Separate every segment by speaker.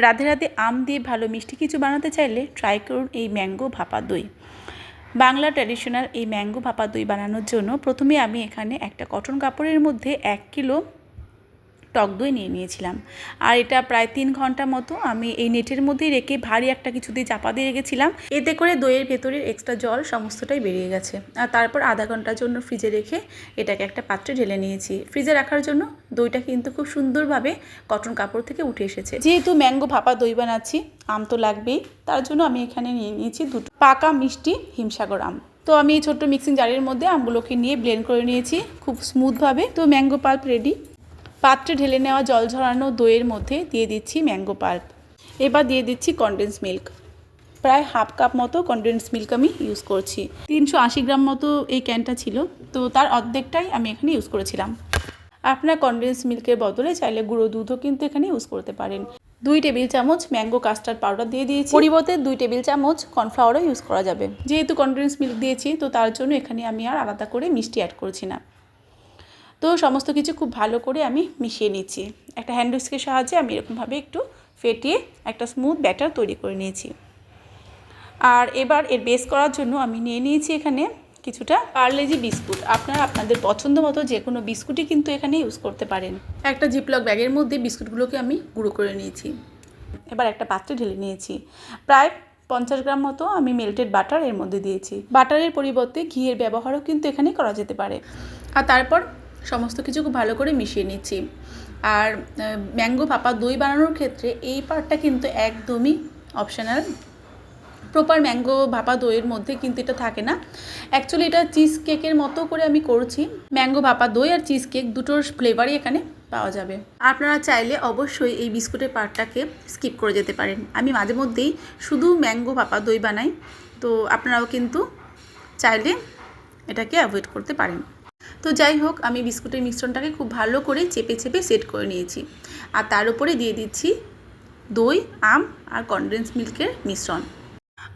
Speaker 1: রাধে রাধে। আম দিয়ে ভালো মিষ্টি কিছু বানাতে চাইলে ট্রাই করুন এই ম্যাঙ্গো ভাপা দই। বাংলা ট্র্যাডিশনাল এই ম্যাঙ্গো ভাপা দই বানানোর জন্য প্রথমে আমি এখানে একটা কটন কাপড়ের মধ্যে 1 কিলো টক দই নিয়ে নিয়েছিলাম। আর এটা প্রায় 3 ঘন্টা মতো আমি এই নেটের মধ্যেই রেখে ভারী একটা কিছু দিয়ে চাপা দিয়ে রেখেছিলাম। এতে করে দইয়ের ভেতরের এক্সট্রা জল সমস্তটাই বেরিয়ে গেছে। আর তারপর আধা ঘন্টার জন্য ফ্রিজে রেখে এটাকে একটা পাত্রে ঢেলে নিয়েছি। ফ্রিজে রাখার জন্য দইটা কিন্তু খুব সুন্দরভাবে কটন কাপড় থেকে উঠে এসেছে। যেহেতু ম্যাঙ্গো ভাপা দই বানাচ্ছি, আম তো লাগবেই, তার জন্য আমি এখানে নিয়ে নিয়েছি 2টো পাকা মিষ্টি হিমসাগর আম। তো আমি এই ছোট্ট মিক্সিং জারের মধ্যে আমগুলোকে নিয়ে ব্লেন্ড করে নিয়েছি খুব স্মুথভাবে। তো ম্যাঙ্গো পাল্প রেডি। পাত্রে ঢেলে নেওয়া জল ঝরানো দইয়ের মধ্যে দিয়ে দিচ্ছি ম্যাঙ্গো পাল্প। এবার দিয়ে দিচ্ছি কনডেন্স মিল্ক। প্রায় হাফ কাপ মতো কনডেন্স মিল্ক আমি ইউজ করছি। 380 গ্রাম মতো এই ক্যানটা ছিল, তো তার অর্ধেকটাই আমি এখানে ইউজ করেছিলাম। আপনার কনডেন্স মিল্কের বদলে চাইলে গুঁড়ো দুধও কিন্তু এখানে ইউজ করতে পারেন। 2 টেবিল চামচ ম্যাঙ্গো কাস্টার্ড পাউডার দিয়ে দিয়েছি। পরিবর্তে 2 টেবিল চামচ কর্নফ্লাওয়ারও ইউজ করা যাবে। যেহেতু কনডেন্স মিল্ক দিয়েছি, তো তার জন্য এখানে আমি আর আলাদা করে মিষ্টি অ্যাড করছি না। তো সমস্ত কিছু খুব ভালো করে আমি মিশিয়ে নিচ্ছি। একটা হ্যান্ড উইস্কের সাহায্যে আমি এরকমভাবে একটু ফেটিয়ে একটা স্মুথ ব্যাটার তৈরি করে নিয়েছি। আর এবার এর বেস করার জন্য আমি নিয়ে নিয়েছি এখানে কিছুটা পার্লেজি বিস্কুট। আপনারা আপনাদের পছন্দ মতো যে কোনো বিস্কুটই কিন্তু এখানে ইউজ করতে পারেন। একটা জিপলক ব্যাগের মধ্যে বিস্কুটগুলোকে আমি গুঁড়ো করে নিয়েছি। এবার একটা পাত্রে ঢেলে নিয়েছি। প্রায় 50 গ্রাম মতো আমি মেল্টেড বাটার এর মধ্যে দিয়েছি। বাটারের পরিবর্তে ঘিয়ের ব্যবহারও কিন্তু এখানে করা যেতে পারে। আর তারপর সমস্ত কিছু খুব ভালো করে মিশিয়ে নিচ্ছি। আর ম্যাঙ্গো ভাপা দই বানানোর ক্ষেত্রে এই পার্টটা কিন্তু একদমই অপশনাল। প্রপার ম্যাঙ্গো ভাপা দইয়ের মধ্যে কিন্তু এটা থাকে না। অ্যাকচুয়ালি এটা চিজ কেকের মতো করে আমি করছি। ম্যাঙ্গো ভাপা দই আর চিজ কেক দুটোর ফ্লেভারই এখানে পাওয়া যাবে। আপনারা চাইলে অবশ্যই এই বিস্কুটের পার্টটাকে স্কিপ করে যেতে পারেন। আমি মাঝে মধ্যেই শুধু ম্যাঙ্গো ভাপা দই বানাই, তো আপনারাও কিন্তু চাইলে এটাকে অ্যাভয়েড করতে পারেন। তো যাই হোক, আমি বিস্কুটের মিশ্রণটাকে খুব ভালো করে চেপে চেপে সেট করে নিয়েছি। আর তার উপরে দিয়ে দিচ্ছি দই, আম আর কনডেন্স মিল্কের মিশ্রণ।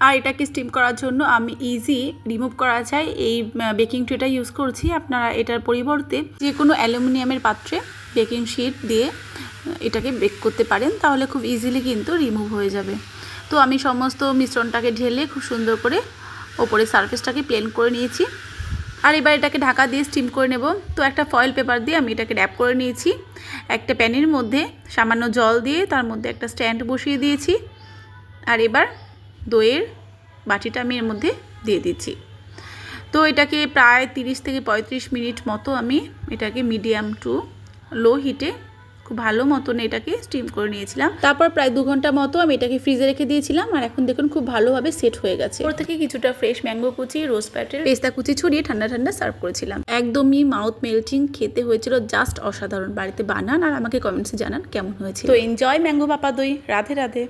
Speaker 1: আর এটাকে স্টিম করার জন্য আমি ইজি রিমুভ করা যায় এই বেকিং ট্রেটা ইউজ করছি। আপনারা এটার পরিবর্তে যে কোনো অ্যালুমিনিয়ামের পাত্রে বেকিং শিট দিয়ে এটাকে বেক করতে পারেন, তাহলে খুব ইজিলি কিন্তু রিমুভ হয়ে যাবে। তো আমি সমস্ত মিশ্রণটাকে ঢেলে খুব সুন্দর করে ওপরে সারফেসটাকে প্লেন করে নিয়েছি। আর এবার এটাকে ঢাকা দিয়ে স্টিম করে নেব। তো একটা ফয়েল পেপার দিয়ে আমি এটাকে র্যাপ করে নিয়েছি। একটা প্যানের মধ্যে সামান্য জল দিয়ে তার মধ্যে একটা স্ট্যান্ড বসিয়ে দিয়েছি। আর এবার দইয়ের বাটিটা আমি এর মধ্যে দিয়ে দিচ্ছি। তো এটাকে প্রায় 30 থেকে 35 মিনিট মতো আমি এটাকে মিডিয়াম টু লো হিটে খুব ভালো মতন এটাকে স্টিম করে নিয়েছিলাম। তারপর প্রায় 2 ঘন্টা মতো আমি এটাকে ফ্রিজে রেখে দিয়েছিলাম। আর এখন দেখুন খুব ভালোভাবে সেট হয়ে গেছে। ওর থেকে কিছুটা ফ্রেশ ম্যাঙ্গো কুচি, রোজ প্যাটেল, পেস্তা কুচি ছড়িয়ে ঠান্ডা ঠান্ডা সার্ভ করেছিলাম। একদমই মাউথ মেল্টিং খেতে হয়েছিল, জাস্ট অসাধারণ। বাড়িতে বানান আর আমাকে কমেন্টসে জানান কেমন হয়েছে। তো এনজয় ম্যাঙ্গো ভাপা দই। রাধে রাধে।